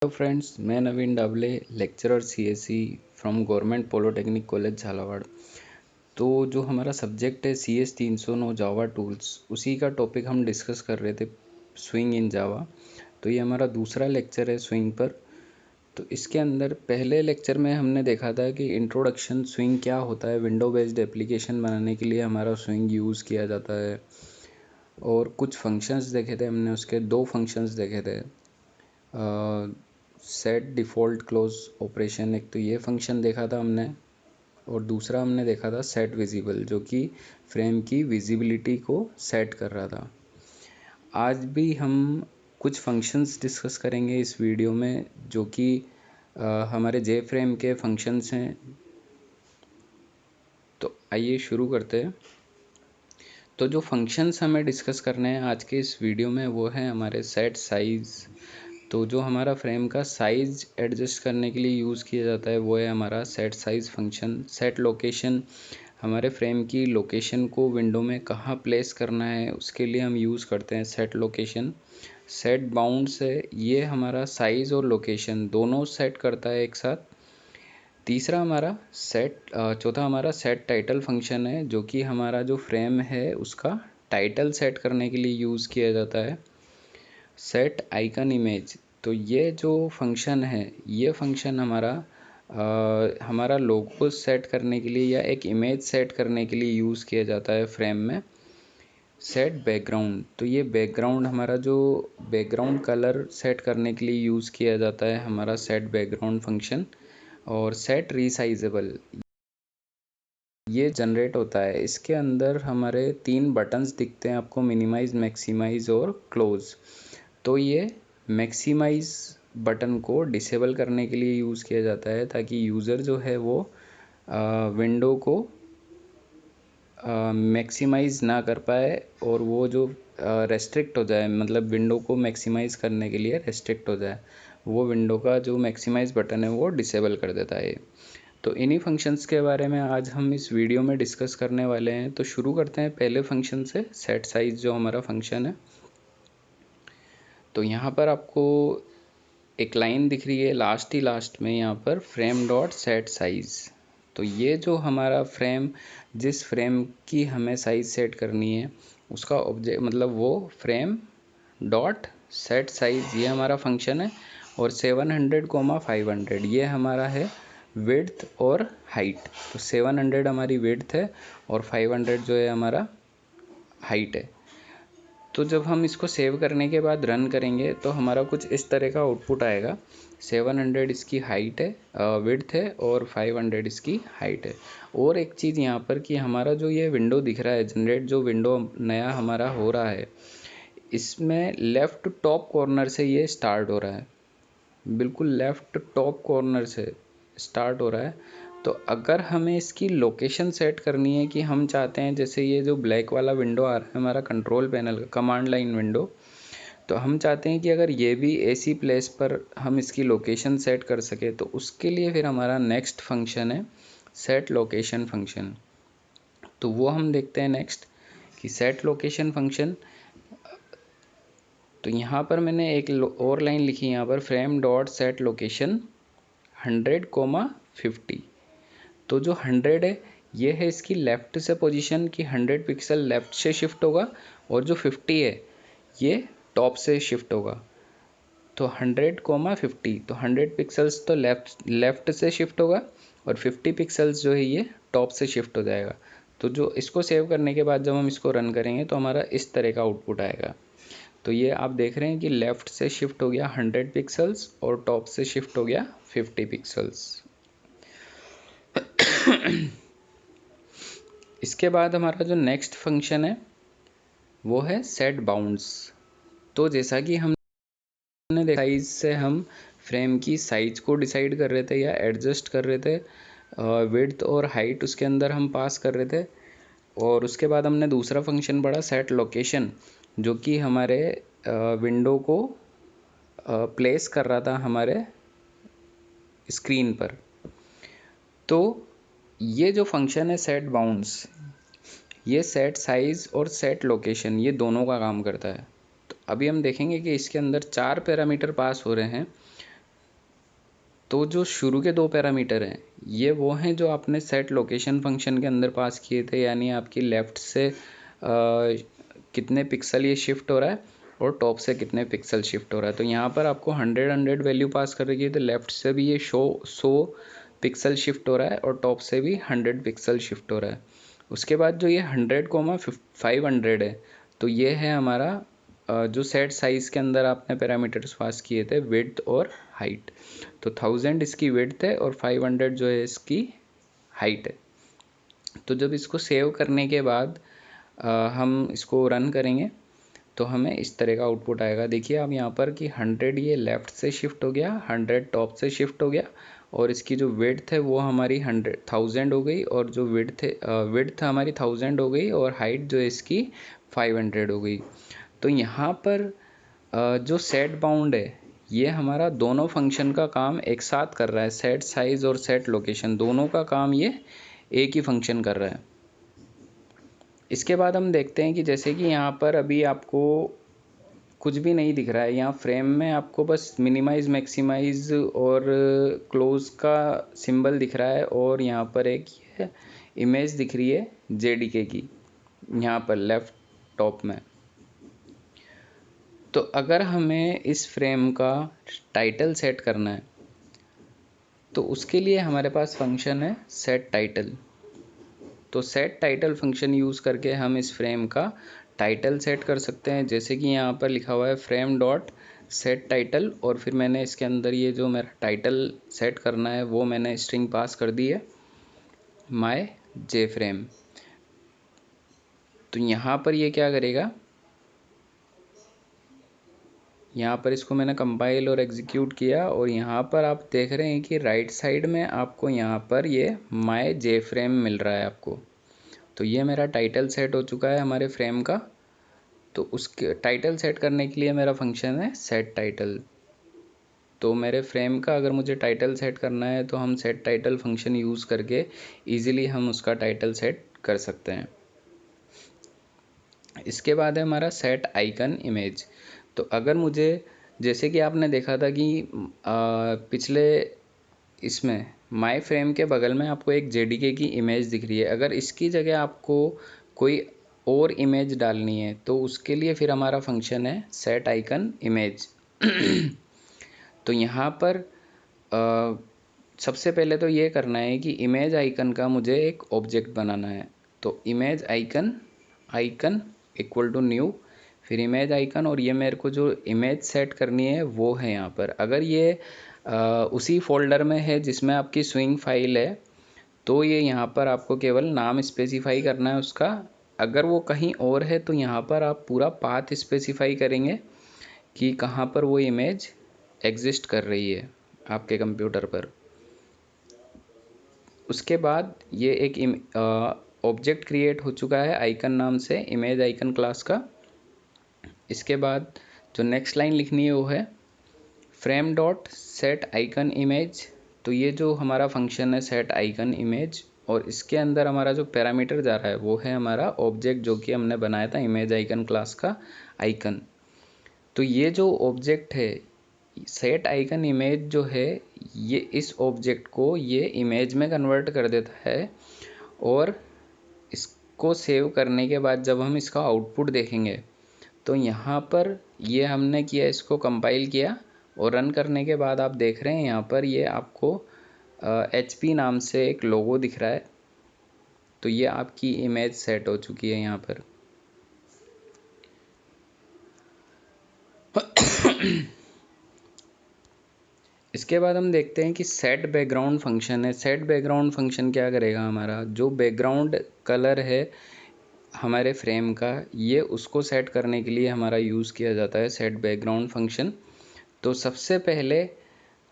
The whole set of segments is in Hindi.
हेलो फ्रेंड्स, मैं Naveen Dable, lecturer CSC from government polytechnic college Jhalawar. तो जो हमारा सब्जेक्ट है CS 309 जावा टूल्स, उसी का टॉपिक हम डिस्कस कर रहे थे, स्विंग इन जावा। तो ये हमारा दूसरा लेक्चर है स्विंग पर। तो इसके अंदर पहले लेक्चर में हमने देखा था कि इंट्रोडक्शन स्विंग क्या होता है, विंडो बेस्ड एप्लीकेशन बनाने के लिए हमारा स्विंग यूज़ किया जाता है, और कुछ फंक्शंस देखे थे हमने। उसके दो फंक्शंस देखे थे, सेट डिफ़ॉल्ट क्लोज ऑपरेशन, एक तो ये फंक्शन देखा था हमने, और दूसरा हमने देखा था सेट विजिबल, जो कि फ्रेम की विजिबिलिटी को सेट कर रहा था। आज भी हम कुछ फंक्शंस डिस्कस करेंगे इस वीडियो में, जो कि हमारे जे फ्रेम के फंक्शंस हैं। तो आइए शुरू करते हैं। तो जो फंक्शंस हमें डिस्कस करने हैं आज के इस वीडियो में, वो है हमारे सेट साइज़। तो जो हमारा फ्रेम का साइज़ एडजस्ट करने के लिए यूज़ किया जाता है, वो है हमारा set size function. Set location, हमारे फ्रेम की लोकेशन को विंडो में कहाँ प्लेस करना है, उसके लिए हम यूज़ करते हैं सेट लोकेशन। सेट बाउंड्स है, ये हमारा साइज़ और लोकेशन दोनों सेट करता है एक साथ। तीसरा हमारा चौथा हमारा सेट टाइटल फंक्शन है, जो कि हमारा जो फ्रेम है उसका टाइटल सेट करने के लिए यूज़ किया जाता है। सेट आइकन इमेज, तो ये जो फंक्शन है, ये फंक्शन हमारा लोगो सेट करने के लिए या एक इमेज सेट करने के लिए यूज़ किया जाता है फ्रेम में। सेट बैकग्राउंड, तो ये बैकग्राउंड हमारा जो बैकग्राउंड कलर सेट करने के लिए यूज़ किया जाता है हमारा सेट बैकग्राउंड फंक्शन। और सेट रीसाइजेबल, ये जनरेट होता है। इसके अंदर हमारे 3 बटन्स दिखते हैं आपको, मिनिमाइज, मैक्सिमाइज और क्लोज। तो ये मैक्सिमाइज बटन को डिसेबल करने के लिए यूज़ किया जाता है, ताकि यूज़र जो है वो विंडो को मैक्सिमाइज ना कर पाए, और वो जो रेस्ट्रिक्ट हो जाए, मतलब विंडो को मैक्सिमाइज करने के लिए रेस्ट्रिक्ट हो जाए, वो विंडो का जो मैक्सिमाइज बटन है वो डिसेबल कर देता है। तो इन्हीं फंक्शंस के बारे में आज हम इस वीडियो में डिस्कस करने वाले हैं। तो शुरू करते हैं पहले फंक्शन से, सेट साइज जो हमारा फंक्शन है। तो यहाँ पर आपको एक लाइन दिख रही है लास्ट में, यहाँ पर फ्रेम डॉट सेट साइज़। तो ये जो हमारा फ्रेम, जिस फ्रेम की हमें साइज़ सेट करनी है, उसका ऑब्जेक्ट, मतलब वो फ्रेम डॉट सेट साइज़, ये हमारा फंक्शन है। और 700, 500 ये हमारा है विड्थ और हाइट। तो 700 हमारी विड्थ है और 500 जो है हमारा हाइट है। तो जब हम इसको सेव करने के बाद रन करेंगे तो हमारा कुछ इस तरह का आउटपुट आएगा। 700 इसकी हाइट है, विड्थ है, और 500 इसकी हाइट है। और एक चीज़ यहाँ पर कि हमारा जो ये विंडो दिख रहा है, जनरेट जो विंडो नया हमारा हो रहा है, इसमें लेफ़्ट टॉप कॉर्नर से ये स्टार्ट हो रहा है, बिल्कुल लेफ़्ट टॉप कॉर्नर से स्टार्ट हो रहा है। तो अगर हमें इसकी लोकेशन सेट करनी है, कि हम चाहते हैं, जैसे ये जो ब्लैक वाला विंडो आ रहा है हमारा कंट्रोल पैनल का, कमांड लाइन विंडो, तो हम चाहते हैं कि अगर ये भी ऐसी प्लेस पर हम इसकी लोकेशन सेट कर सके, तो उसके लिए फिर हमारा नेक्स्ट फंक्शन है सेट लोकेशन फंक्शन। तो वो हम देखते हैं नेक्स्ट, कि सेट लोकेशन फंक्शन। तो यहाँ पर मैंने एक और लाइन लिखी, यहाँ पर फ्रेम डॉट सेट लोकेशन 100, 50। तो जो 100 है, ये है इसकी लेफ़्ट से पोजीशन, कि 100 पिक्सल लेफ़्ट से शिफ्ट होगा, और जो 50 है ये टॉप से शिफ्ट होगा। तो 100, 50, तो 100 पिक्सल्स तो लेफ़्ट से शिफ्ट होगा, और 50 पिक्सल्स जो है ये टॉप से शिफ्ट हो जाएगा। तो जो इसको सेव करने के बाद जब हम इसको रन करेंगे तो हमारा इस तरह का आउटपुट आएगा। तो ये आप देख रहे हैं कि लेफ़्ट से शिफ्ट हो गया 100 पिक्सल्स, और टॉप से शिफ्ट हो गया 50 पिक्सल्स। इसके बाद हमारा जो नेक्स्ट फंक्शन है वो है सेट बाउंड्स। तो जैसा कि हमने देखा, साइज से हम फ्रेम की साइज को डिसाइड कर रहे थे या एडजस्ट कर रहे थे, विड्थ और हाइट उसके अंदर हम पास कर रहे थे। और उसके बाद हमने दूसरा फंक्शन पढ़ा सेट लोकेशन, जो कि हमारे विंडो को प्लेस कर रहा था हमारे स्क्रीन पर। तो ये जो फंक्शन है सेट बाउंड्स, ये सेट साइज़ और सेट लोकेशन, ये दोनों का काम करता है। तो अभी हम देखेंगे कि इसके अंदर 4 पैरामीटर पास हो रहे हैं। तो जो शुरू के 2 पैरामीटर हैं ये वो हैं जो आपने सेट लोकेशन फंक्शन के अंदर पास किए थे, यानी आपकी लेफ़्ट से कितने पिक्सल ये शिफ्ट हो रहा है और टॉप से कितने पिक्सल शिफ्ट हो रहा है। तो यहाँ पर आपको 100 वैल्यू पास कर रखी है, तो लेफ़्ट से भी ये 100 पिक्सल शिफ्ट हो रहा है और टॉप से भी 100 पिक्सल शिफ्ट हो रहा है। उसके बाद जो ये 100,500 है, तो ये है हमारा जो सेट साइज़ के अंदर आपने पैरामीटर्स पास किए थे, विड्थ और हाइट। तो 1000 इसकी विड्थ है और 500 जो है इसकी हाइट है। तो जब इसको सेव करने के बाद हम इसको रन करेंगे तो हमें इस तरह का आउटपुट आएगा। देखिए आप यहाँ पर कि 100 ये लेफ़्ट से शिफ्ट हो गया, 100 टॉप से शिफ्ट हो गया और इसकी जो विड्थ है वो हमारी 1000 हो गई और जो विड्थ हमारी 1000 हो गई और हाइट जो है इसकी 500 हो गई। तो यहाँ पर जो सेट बाउंड है ये हमारा दोनों फंक्शन का काम एक साथ कर रहा है। सेट साइज़ और सेट लोकेशन दोनों का काम ये एक ही फंक्शन कर रहा है। इसके बाद हम देखते हैं कि जैसे कि यहाँ पर अभी आपको कुछ भी नहीं दिख रहा है, यहाँ फ्रेम में आपको बस मिनिमाइज मैक्सिमाइज और क्लोज का सिंबल दिख रहा है और यहाँ पर एक ये इमेज दिख रही है जेडीके की यहाँ पर लेफ्ट टॉप में। तो अगर हमें इस फ्रेम का टाइटल सेट करना है तो उसके लिए हमारे पास फंक्शन है सेट टाइटल। तो सेट टाइटल फंक्शन यूज़ करके हम इस फ्रेम का टाइटल सेट कर सकते हैं। जैसे कि यहाँ पर लिखा हुआ है फ्रेम डॉट सेट टाइटल और फिर मैंने इसके अंदर ये जो मेरा टाइटल सेट करना है वो मैंने स्ट्रिंग पास कर दी है माय जे फ्रेम। तो यहाँ पर ये क्या करेगा, यहाँ पर इसको मैंने कंपाइल और एग्जीक्यूट किया और यहाँ पर आप देख रहे हैं कि राइट साइड में आपको यहाँ पर ये माय जे फ्रेम मिल रहा है आपको। तो ये मेरा टाइटल सेट हो चुका है हमारे फ्रेम का। तो उसके टाइटल सेट करने के लिए मेरा फंक्शन है सेट टाइटल। तो मेरे फ्रेम का अगर मुझे टाइटल सेट करना है तो हम सेट टाइटल फंक्शन यूज़ करके इजीली हम उसका टाइटल सेट कर सकते हैं। इसके बाद है हमारा सेट आइकन इमेज। तो अगर मुझे, जैसे कि आपने देखा था कि पिछले इसमें माय फ्रेम के बगल में आपको एक जेडीके की इमेज दिख रही है, अगर इसकी जगह आपको कोई और इमेज डालनी है तो उसके लिए फिर हमारा फंक्शन है सेट आइकन इमेज। तो यहाँ पर सबसे पहले तो ये करना है कि इमेज आइकन का मुझे एक ऑब्जेक्ट बनाना है। तो image icon equal to new, फिर इमेज आइकन और ये मेरे को जो इमेज सेट करनी है वो है यहाँ पर। अगर ये उसी फोल्डर में है जिसमें आपकी स्विंग फाइल है तो ये यहाँ पर आपको केवल नाम स्पेसिफाई करना है उसका। अगर वो कहीं और है तो यहाँ पर आप पूरा पाथ स्पेसिफाई करेंगे कि कहाँ पर वो इमेज एग्जिस्ट कर रही है आपके कंप्यूटर पर। उसके बाद ये एक ऑब्जेक्ट क्रिएट हो चुका है आइकन नाम से, इमेज आइकन क्लास का। इसके बाद जो नेक्स्ट लाइन लिखनी है वो है frame dot set icon image. तो ये जो हमारा फंक्शन है सेट आइकन इमेज और इसके अंदर हमारा जो पैरामीटर जा रहा है वो है हमारा ऑब्जेक्ट जो कि हमने बनाया था इमेज आइकन क्लास का आइकन। तो ये जो ऑब्जेक्ट है सेट आइकन इमेज जो है ये इस ऑब्जेक्ट को ये इमेज में कन्वर्ट कर देता है और इसको सेव करने के बाद जब हम इसका आउटपुट देखेंगे तो यहाँ पर ये हमने किया, इसको कंपाइल किया और रन करने के बाद आप देख रहे हैं यहाँ पर ये आपको HP नाम से एक लोगो दिख रहा है। तो ये आपकी इमेज सेट हो चुकी है यहाँ पर। इसके बाद हम देखते हैं कि सेट बैकग्राउंड फंक्शन है। सेट बैकग्राउंड फंक्शन क्या करेगा, हमारा जो बैकग्राउंड कलर है हमारे फ्रेम का ये उसको सेट करने के लिए हमारा यूज़ किया जाता है सेट बैकग्राउंड फंक्शन। तो सबसे पहले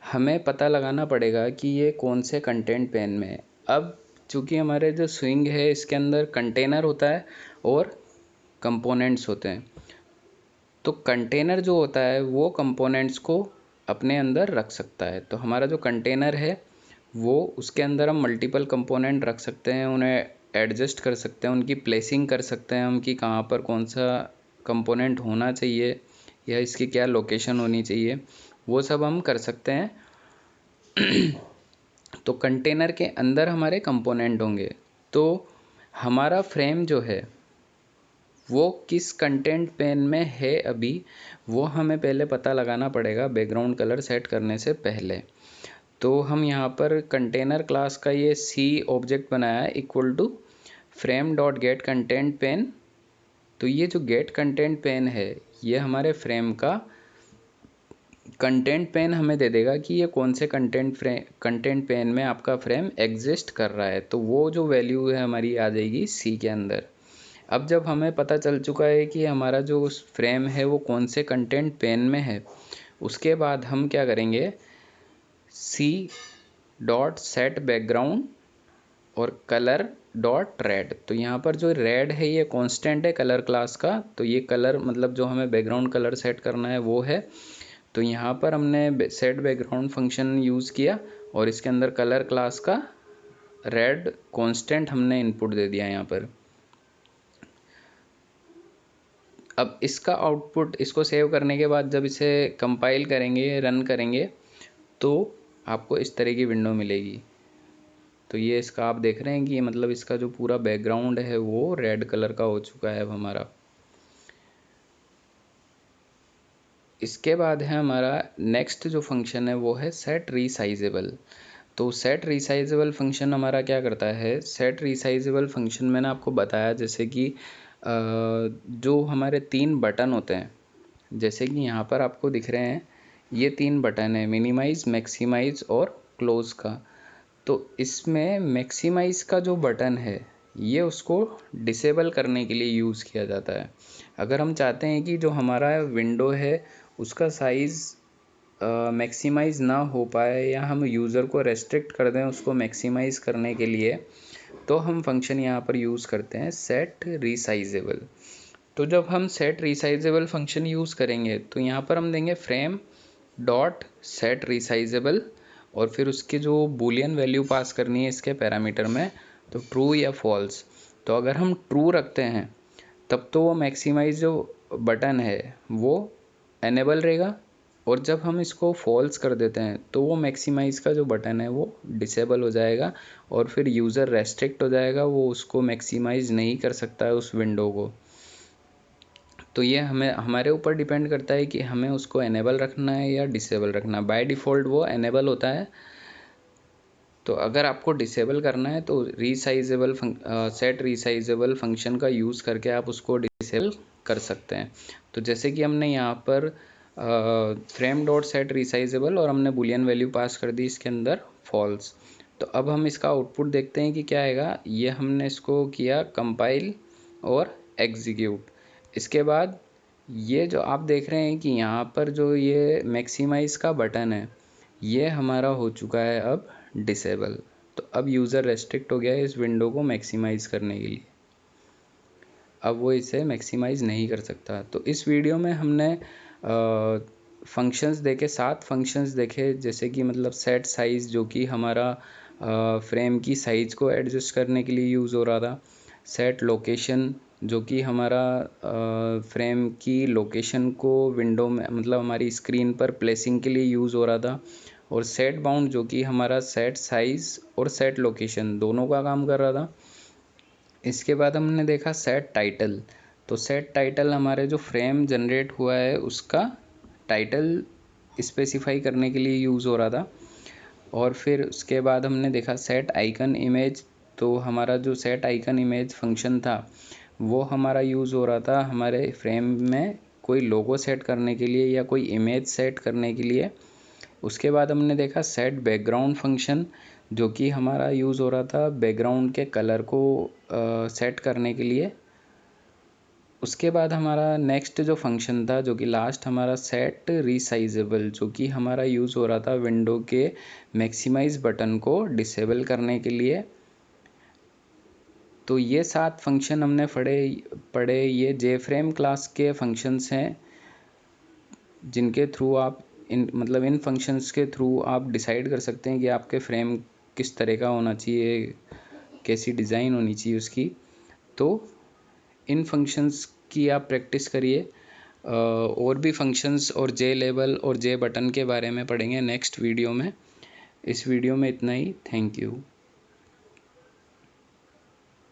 हमें पता लगाना पड़ेगा कि ये कौन से कंटेंट पेन में है। अब चूँकि हमारे जो स्विंग है इसके अंदर कंटेनर होता है और कंपोनेंट्स होते हैं। तो कंटेनर जो होता है वो कंपोनेंट्स को अपने अंदर रख सकता है। तो हमारा जो कंटेनर है वो उसके अंदर हम मल्टीपल कंपोनेंट रख सकते हैं, उन्हें एडजस्ट कर सकते हैं, उनकी प्लेसिंग कर सकते हैं हम कि कहाँ पर कौन सा कंपोनेंट होना चाहिए या इसकी क्या लोकेशन होनी चाहिए, वो सब हम कर सकते हैं। तो कंटेनर के अंदर हमारे कंपोनेंट होंगे। तो हमारा फ्रेम जो है वो किस कंटेंट पेन में है अभी, वो हमें पहले पता लगाना पड़ेगा बैकग्राउंड कलर सेट करने से पहले। तो हम यहाँ पर कंटेनर क्लास का ये सी ऑब्जेक्ट बनाया है equal to frame dot get content pane. तो ये जो गेट कंटेंट पेन है ये हमारे फ्रेम का कंटेंट पेन हमें दे देगा कि ये कौन से कंटेंट पेन में आपका फ्रेम एग्जिस्ट कर रहा है। तो वो जो वैल्यू है हमारी आ जाएगी सी के अंदर। अब जब हमें पता चल चुका है कि हमारा जो फ्रेम है वो कौन से कंटेंट पेन में है, उसके बाद हम क्या करेंगे, सी डॉट सेट बैकग्राउंड और कलर डॉट रेड। तो यहाँ पर जो रेड है ये कांस्टेंट है कलर क्लास का, तो ये कलर मतलब जो हमें बैकग्राउंड कलर सेट करना है वो है। तो यहाँ पर हमने सेट बैकग्राउंड फंक्शन यूज़ किया और इसके अंदर कलर क्लास का रेड कांस्टेंट हमने इनपुट दे दिया यहाँ पर। अब इसका आउटपुट, इसको सेव करने के बाद जब इसे कंपाइल करेंगे, रन करेंगे, तो आपको इस तरह की विंडो मिलेगी। तो ये इसका आप देख रहे हैं कि मतलब इसका जो पूरा बैकग्राउंड है वो रेड कलर का हो चुका है अब हमारा। इसके बाद है हमारा नेक्स्ट जो फंक्शन है वो है सेट रीसाइजेबल। तो सेट रीसाइजेबल फंक्शन हमारा क्या करता है, सेट रीसाइजेबल फंक्शन मैंने आपको बताया जैसे कि जो हमारे 3 बटन होते हैं, जैसे कि यहाँ पर आपको दिख रहे हैं ये 3 बटन है, मिनिमाइज, मैक्सिमाइज और क्लोज का। तो इसमें मैक्सिमाइज का जो बटन है ये उसको डिसेबल करने के लिए यूज़ किया जाता है। अगर हम चाहते हैं कि जो हमारा विंडो है उसका साइज़ मैक्सिमाइज़ ना हो पाए या हम यूज़र को रेस्ट्रिक्ट कर दें उसको मैक्सिमाइज़ करने के लिए, तो हम फंक्शन यहाँ पर यूज़ करते हैं सेट रीसाइजेबल। तो जब हम सेट रीसाइजेबल फंक्शन यूज़ करेंगे तो यहाँ पर हम देंगे फ्रेम डॉट सेट रीसाइजेबल और फिर उसकी जो बूलियन वैल्यू पास करनी है इसके पैरामीटर में, तो ट्रू या फॉल्स। तो अगर हम ट्रू रखते हैं तब तो वो मैक्सिमाइज जो बटन है वो एनेबल रहेगा, और जब हम इसको फॉल्स कर देते हैं तो वो मैक्सिमाइज का जो बटन है वो डिसेबल हो जाएगा और फिर यूज़र रेस्ट्रिक्ट हो जाएगा, वो उसको मैक्सिमाइज नहीं कर सकता है उस विंडो को। तो ये हमें हमारे ऊपर डिपेंड करता है कि हमें उसको एनेबल रखना है या डिसेबल रखना है। बाय डिफ़ॉल्ट वो एनेबल होता है, तो अगर आपको डिसेबल करना है तो रीसाइजेबल सेट रीसाइजेबल फंक्शन का यूज़ करके आप उसको डिसेबल कर सकते हैं। तो जैसे कि हमने यहाँ पर फ्रेम डॉट सेट रीसाइजेबल और हमने बुलियन वैल्यू पास कर दी इसके अंदर फॉल्स। तो अब हम इसका आउटपुट देखते हैं कि क्या आएगा। ये हमने इसको किया कंपाइल और एग्जीक्यूट। इसके बाद ये जो आप देख रहे हैं कि यहाँ पर जो ये मैक्सिमाइज़ का बटन है ये हमारा हो चुका है अब डिसेबल। तो अब यूज़र रेस्ट्रिक्ट हो गया है इस विंडो को मैक्सिमाइज़ करने के लिए, अब वो इसे मैक्सिमाइज़ नहीं कर सकता। तो इस वीडियो में हमने फंक्शंस देखे, 7 फंक्शंस देखे, जैसे कि मतलब सेट साइज़ जो कि हमारा फ्रेम की साइज़ को एडजस्ट करने के लिए यूज़ हो रहा था, सेट लोकेशन जो कि हमारा फ्रेम की लोकेशन को विंडो में मतलब हमारी स्क्रीन पर प्लेसिंग के लिए यूज़ हो रहा था, और सेट बाउंड जो कि हमारा सेट साइज़ और सेट लोकेशन दोनों का काम कर रहा था। इसके बाद हमने देखा सेट टाइटल। तो सेट टाइटल हमारे जो फ्रेम जनरेट हुआ है उसका टाइटल स्पेसिफाई करने के लिए यूज़ हो रहा था। और फिर उसके बाद हमने देखा सेट आइकन इमेज। तो हमारा जो सेट आइकन इमेज फंक्शन था वो हमारा यूज़ हो रहा था हमारे फ्रेम में कोई लोगो सेट करने के लिए या कोई इमेज सेट करने के लिए। उसके बाद हमने देखा सेट बैकग्राउंड फंक्शन जो कि हमारा यूज़ हो रहा था बैकग्राउंड के कलर को सेट करने के लिए। उसके बाद हमारा नेक्स्ट जो फंक्शन था जो कि लास्ट हमारा सेट रीसाइजेबल जो कि हमारा यूज़ हो रहा था विंडो के मैक्सिमाइज बटन को डिसेबल करने के लिए। तो ये 7 फंक्शन हमने पढ़े ये जेफ्रेम क्लास के फंक्शंस हैं जिनके थ्रू आप इन फंक्शंस के थ्रू आप डिसाइड कर सकते हैं कि आपके फ्रेम किस तरह का होना चाहिए, कैसी डिज़ाइन होनी चाहिए उसकी। तो इन फंक्शंस की आप प्रैक्टिस करिए। और भी फंक्शंस और जे लेबल और जे बटन के बारे में पढ़ेंगे नेक्स्ट वीडियो में। इस वीडियो में इतना ही। Thank you.